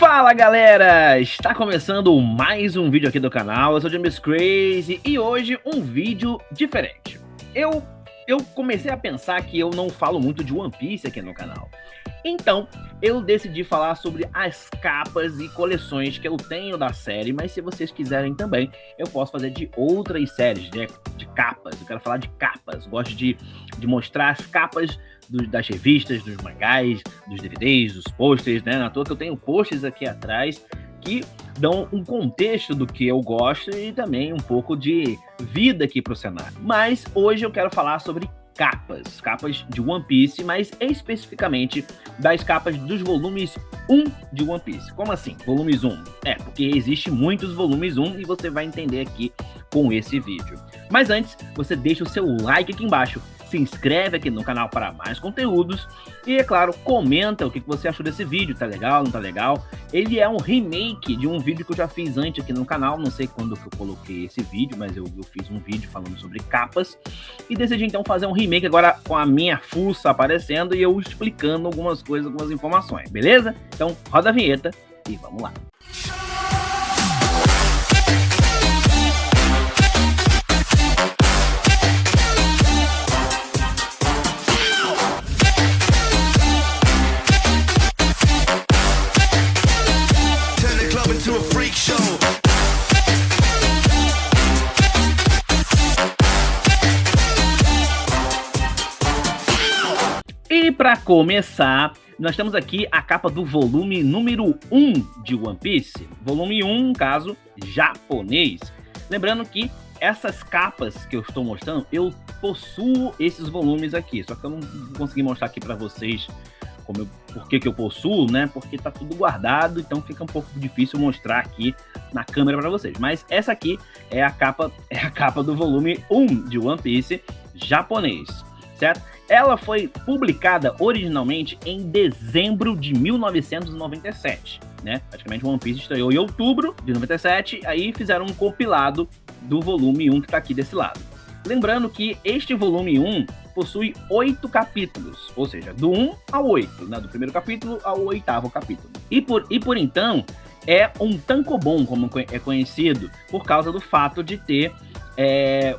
Fala galera, está começando mais um vídeo aqui do canal. Eu sou o James Crazy e hoje um vídeo diferente. Eu comecei a pensar que eu não falo muito de One Piece aqui no canal. Então, eu decidi falar sobre as capas e coleções que eu tenho da série, mas se vocês quiserem também, eu posso fazer de outras séries, de capas. Eu quero falar de capas, gosto de mostrar as capas das revistas, dos mangás, dos DVDs, dos posters, né? Na toa que eu tenho posters aqui atrás que dão um contexto do que eu gosto e também um pouco de vida aqui pro cenário. Mas hoje eu quero falar sobre capas de One Piece, mas especificamente das capas dos volumes 1 de One Piece. Como assim? Volumes 1? Porque existe muitos volumes 1 e você vai entender aqui com esse vídeo. Mas antes, você deixa o seu like aqui embaixo, se inscreve aqui no canal para mais conteúdos e, é claro, comenta o que você achou desse vídeo, tá legal, não tá legal? Ele é um remake de um vídeo que eu já fiz antes aqui no canal, não sei quando que eu coloquei esse vídeo, mas eu fiz um vídeo falando sobre capas e decidi então fazer um remake agora com a minha fuça aparecendo e eu explicando algumas coisas, algumas informações, beleza? Então roda a vinheta e vamos lá. E para começar, nós temos aqui a capa do volume número 1 de One Piece. Volume 1, no caso, japonês. Lembrando que essas capas que eu estou mostrando, eu possuo esses volumes aqui. Só que eu não consegui mostrar aqui para vocês por que eu possuo, né? Porque tá tudo guardado, então fica um pouco difícil mostrar aqui na câmera para vocês. Mas essa aqui é a capa do volume 1 de One Piece japonês, certo? Ela foi publicada originalmente em dezembro de 1997, né? Praticamente One Piece estreou em outubro de 97, aí fizeram um compilado do volume 1 que tá aqui desse lado. Lembrando que este volume 1 possui 8 capítulos, ou seja, do 1 ao 8, né? Do primeiro capítulo ao 8º capítulo. E por então, é um tankobon, como é conhecido, por causa do fato de ter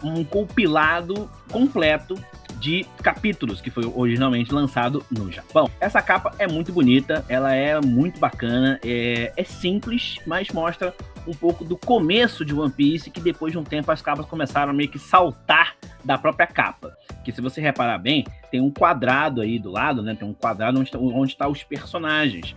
um compilado completo de capítulos que foi originalmente lançado no Japão. Essa capa é muito bonita, ela é muito bacana, é simples, mas mostra um pouco do começo de One Piece, que depois de um tempo as capas começaram a meio que saltar da própria capa. Que se você reparar bem, tem um quadrado aí do lado, né? Tem um quadrado onde estão os personagens.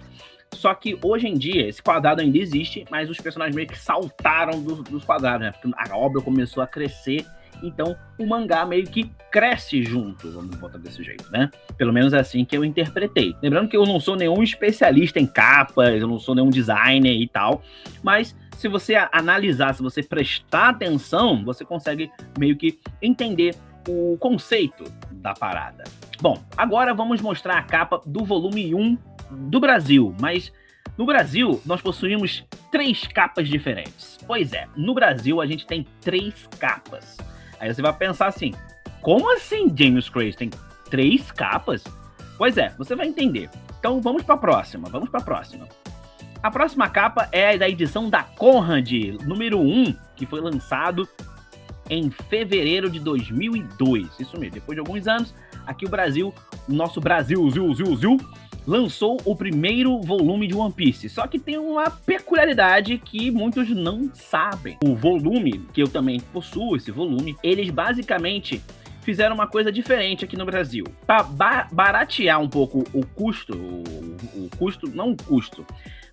Só que hoje em dia, esse quadrado ainda existe, mas os personagens meio que saltaram dos quadrados, né? Porque a obra começou a crescer, então o mangá meio que cresce junto, vamos botar desse jeito, né? Pelo menos é assim que eu interpretei. Lembrando que eu não sou nenhum especialista em capas, eu não sou nenhum designer e tal, mas se você analisar, se você prestar atenção, você consegue meio que entender o conceito da parada. Bom, agora vamos mostrar a capa do volume 1 do Brasil, mas no Brasil nós possuímos 3 capas diferentes. Pois é, no Brasil a gente tem 3 capas. Aí você vai pensar assim, como assim, James Crazy, tem 3 capas? Pois é, você vai entender. Então vamos para a próxima, A próxima capa é da edição da Conrad, número 1, que foi lançado em fevereiro de 2002. Isso mesmo, depois de alguns anos, aqui o Brasil, o nosso Brasil, lançou o primeiro volume de One Piece. Só que tem uma peculiaridade que muitos não sabem. O volume, que eu também possuo esse volume, eles basicamente fizeram uma coisa diferente aqui no Brasil. Para baratear um pouco o custo,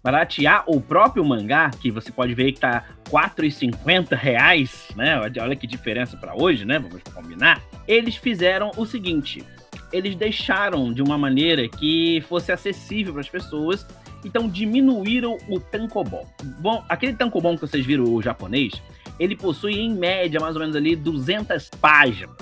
baratear o próprio mangá, que você pode ver que tá R$4,50, né? Olha que diferença para hoje, né? Vamos combinar. Eles fizeram o seguinte, eles deixaram de uma maneira que fosse acessível para as pessoas, então diminuíram o tankobon. Bom, aquele tankobon que vocês viram, o japonês, ele possui em média mais ou menos ali 200 páginas.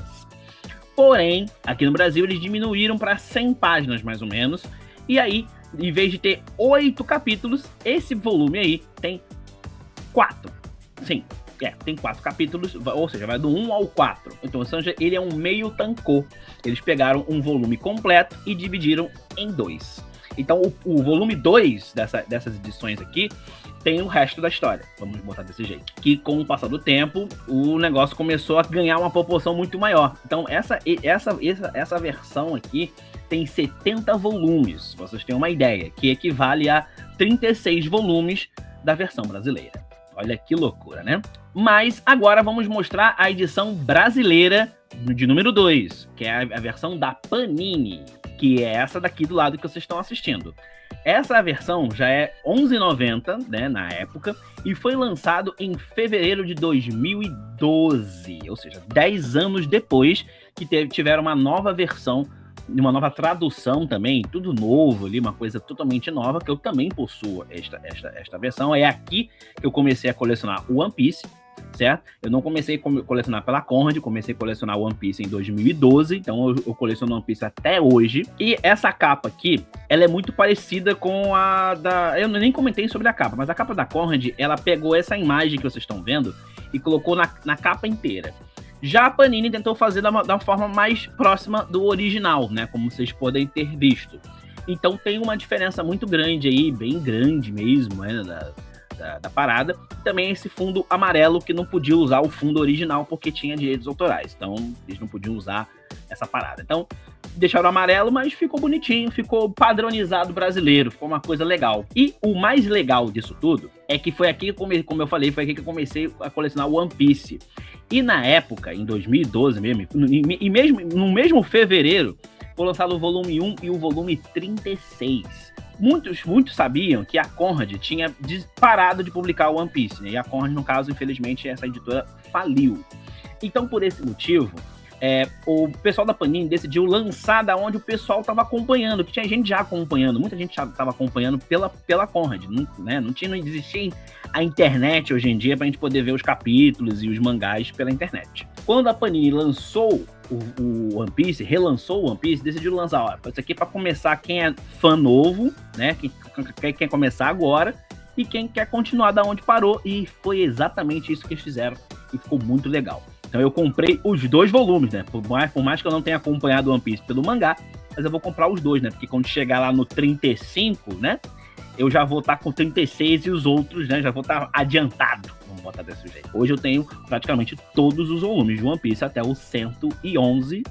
Porém, aqui no Brasil eles diminuíram para 100 páginas mais ou menos, e aí, em vez de ter 8 capítulos, esse volume aí tem 4. Sim, tem 4 capítulos, ou seja, vai do 1 ao 4. Então, ou seja, ele é um meio tankô. Eles pegaram um volume completo e dividiram em 2. Então, o volume 2 dessas edições aqui tem o resto da história, vamos botar desse jeito. Que com o passar do tempo, o negócio começou a ganhar uma proporção muito maior. Então, essa versão aqui tem 70 volumes, pra vocês terem uma ideia, que equivale a 36 volumes da versão brasileira. Olha que loucura, né? Mas agora vamos mostrar a edição brasileira de número 2, que é a versão da Panini, que é essa daqui do lado que vocês estão assistindo. Essa versão já é R$11,90, né, na época, e foi lançado em fevereiro de 2012, ou seja, 10 anos depois que tiveram uma nova versão, uma nova tradução também, tudo novo ali, uma coisa totalmente nova, que eu também possuo esta versão. É aqui que eu comecei a colecionar o One Piece, certo? Eu não comecei a colecionar pela Conrad, comecei a colecionar One Piece em 2012, então eu coleciono One Piece até hoje. E essa capa aqui, ela é muito parecida com a da... Eu nem comentei sobre a capa, mas a capa da Conrad, ela pegou essa imagem que vocês estão vendo e colocou na capa inteira. Já a Panini tentou fazer da forma mais próxima do original, né? Como vocês podem ter visto. Então tem uma diferença muito grande aí, bem grande mesmo, né? Da parada. Também esse fundo amarelo que não podia usar o fundo original porque tinha direitos autorais. Então eles não podiam usar essa parada. Então deixaram amarelo, mas ficou bonitinho, ficou padronizado brasileiro, ficou uma coisa legal. E o mais legal disso tudo é que foi aqui, como eu falei, foi aqui que eu comecei a colecionar One Piece. E na época, em 2012 mesmo, e mesmo no mesmo fevereiro, foi lançado o volume 1 e o volume 36. Muitos sabiam que a Conrad tinha parado de publicar o One Piece, né? E a Conrad, no caso, infelizmente, essa editora faliu. Então, por esse motivo, o pessoal da Panini decidiu lançar da onde o pessoal estava acompanhando, que tinha gente já acompanhando, muita gente já estava acompanhando pela Conrad, não existia a internet hoje em dia para a gente poder ver os capítulos e os mangás pela internet. Quando a Panini lançou o One Piece, relançou o One Piece, decidiu lançar, ó, isso aqui para começar quem é fã novo, né, quem quer começar agora e quem quer continuar da onde parou, e foi exatamente isso que eles fizeram e ficou muito legal. Então eu comprei os 2 volumes, né? Por mais que eu não tenha acompanhado o One Piece pelo mangá, mas eu vou comprar os 2, né? Porque quando chegar lá no 35, né? Eu já vou estar com 36 e os outros, né? Já vou estar adiantado. Vamos botar desse jeito. Hoje eu tenho praticamente todos os volumes de One Piece até o 111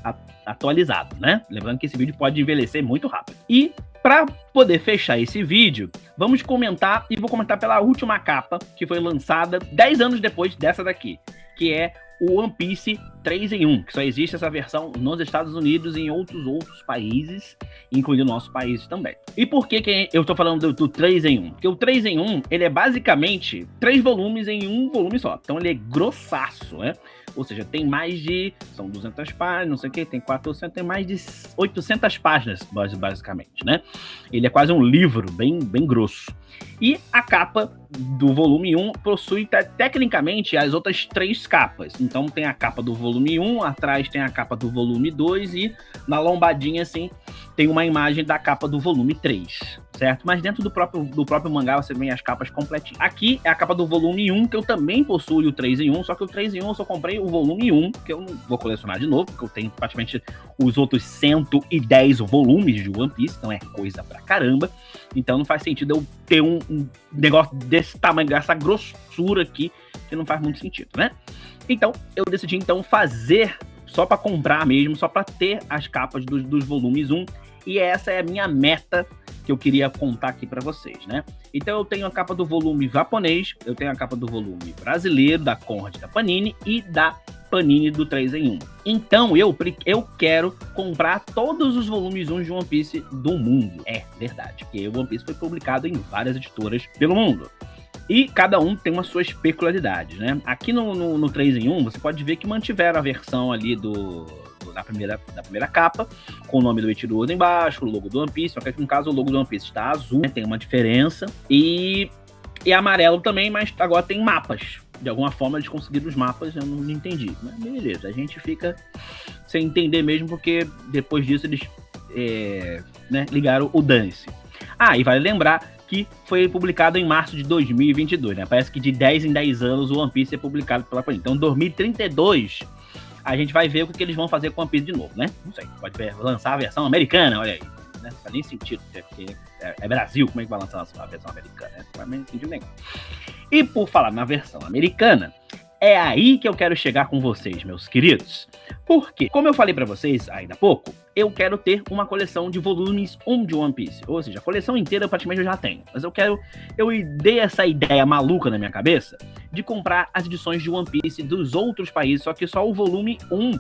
atualizado, né? Lembrando que esse vídeo pode envelhecer muito rápido. E para poder fechar esse vídeo, vamos comentar, e vou comentar pela última capa, que foi lançada 10 anos depois dessa daqui, que é o One Piece 3 em 1, que só existe essa versão nos Estados Unidos e em outros países, incluindo o nosso país também. E por que eu estou falando do 3 em 1? Porque o 3 em 1, ele é basicamente 3 volumes em um volume só. Então ele é grossaço, né? Ou seja, tem mais de... São 200 páginas, não sei o que, tem 400, tem mais de 800 páginas, basicamente, né? Ele é quase um livro, bem grosso. E a capa do volume 1 possui, tecnicamente, as outras 3 capas. Então tem a capa do volume 1, atrás tem a capa do volume 2 e na lombadinha, assim, tem uma imagem da capa do volume 3, certo? Mas dentro do próprio mangá você vê as capas completinhas. Aqui é a capa do volume 1, que eu também possuo o 3 em 1, só que o 3 em 1 eu só comprei o volume 1, que eu não vou colecionar de novo, porque eu tenho praticamente os outros 110 volumes de One Piece, então é coisa pra caramba. Então não faz sentido eu ter um negócio desse tamanho, dessa grossura aqui, que não faz muito sentido, né? Então eu decidi fazer só para comprar mesmo, só para ter as capas dos volumes 1, e essa é a minha meta que eu queria contar aqui para vocês, né? Então eu tenho a capa do volume japonês, eu tenho a capa do volume brasileiro, da Conrad, da Panini, e da Panini do 3 em 1. Então eu quero comprar todos os volumes 1 de One Piece do mundo. É verdade, porque o One Piece foi publicado em várias editoras pelo mundo. E cada um tem umas suas peculiaridades, né? Aqui no 3 em 1, você pode ver que mantiveram a versão ali da primeira capa, com o nome do Eiichiro Oda embaixo, o logo do One Piece, só que no caso o logo do One Piece está azul, né? Tem uma diferença. E amarelo também, mas agora tem mapas. De alguma forma eles conseguiram os mapas, eu não entendi. Mas beleza, a gente fica sem entender mesmo, porque depois disso eles ligaram o dane-se. E vale lembrar que foi publicado em março de 2022, né? Parece que de 10 em 10 anos o One Piece é publicado pela Panini. Então, em 2032, a gente vai ver o que eles vão fazer com o One Piece de novo, né? Não sei, pode lançar a versão americana, olha aí. Né? Não faz nem sentido, porque é Brasil, como é que vai lançar a versão americana? Não faz sentido nenhum. E por falar na versão americana, é aí que eu quero chegar com vocês, meus queridos. Porque, como eu falei pra vocês ainda há pouco, eu quero ter uma coleção de volumes 1 de One Piece. Ou seja, a coleção inteira praticamente eu já tenho. Mas eu dei essa ideia maluca na minha cabeça de comprar as edições de One Piece dos outros países, só que só o volume 1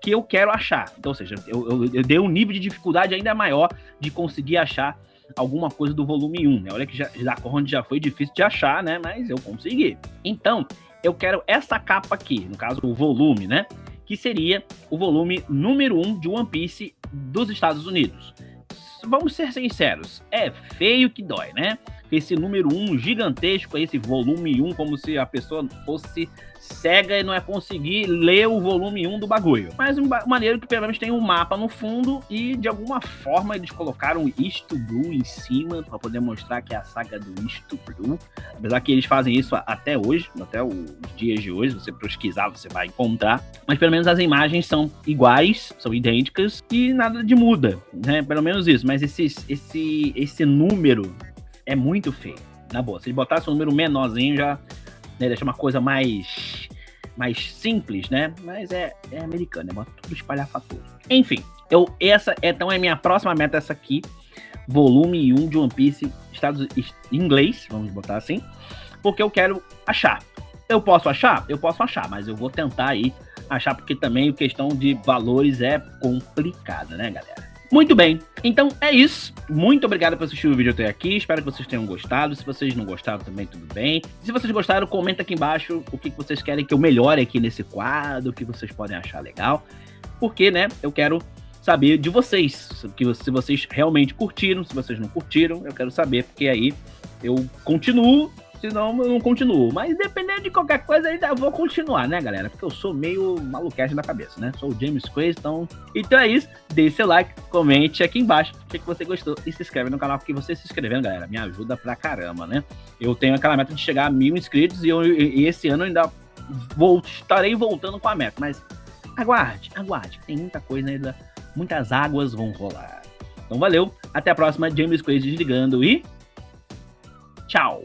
que eu quero achar. Então, ou seja, eu dei um nível de dificuldade ainda maior de conseguir achar alguma coisa do volume 1, né? Olha que da Conde já foi difícil de achar, né? Mas eu consegui. Então, eu quero essa capa aqui, no caso o volume, né? Que seria o volume número 1 de One Piece dos Estados Unidos. Vamos ser sinceros, é feio que dói, né? Esse número 1 gigantesco, esse volume 1, como se a pessoa fosse cega e não é conseguir ler o volume 1 do bagulho. Mas maneiro que pelo menos tem um mapa no fundo e de alguma forma eles colocaram East Blue em cima para poder mostrar que é a saga do East Blue. Apesar que eles fazem isso até hoje, até os dias de hoje, você pesquisar, você vai encontrar. Mas pelo menos as imagens são iguais, são idênticas e nada de muda, né? Pelo menos isso. Mas esse número é muito feio, na boa. Se ele botasse um número menorzinho, já, né, deixa uma coisa mais simples, né? Mas é americano, é tudo espalhafatoso. Enfim, então é minha próxima meta essa aqui. Volume 1 de One Piece, em inglês, vamos botar assim. Porque eu quero achar. Eu posso achar? Eu posso achar, mas eu vou tentar aí achar, porque também a questão de valores é complicada, né, galera? Muito bem, então é isso. Muito obrigado por assistir o vídeo até aqui. Espero que vocês tenham gostado. Se vocês não gostaram também, tudo bem. Se vocês gostaram, comenta aqui embaixo o que vocês querem que eu melhore aqui nesse quadro, o que vocês podem achar legal. Porque, né, eu quero saber de vocês, se vocês realmente curtiram, se vocês não curtiram, eu quero saber, porque aí eu continuo. Senão eu não continuo. Mas dependendo de qualquer coisa, ainda vou continuar, né, galera? Porque eu sou meio maluquete da cabeça, né? Sou o James Quaid, então é isso. Deixe seu like, comente aqui embaixo o que você gostou e se inscreve no canal, porque você se inscrevendo, galera, me ajuda pra caramba, né? Eu tenho aquela meta de chegar a 1000 inscritos e esse ano eu ainda estarei voltando com a meta. Mas aguarde. Tem muita coisa ainda. Muitas águas vão rolar. Então valeu. Até a próxima. James Quaid desligando e tchau.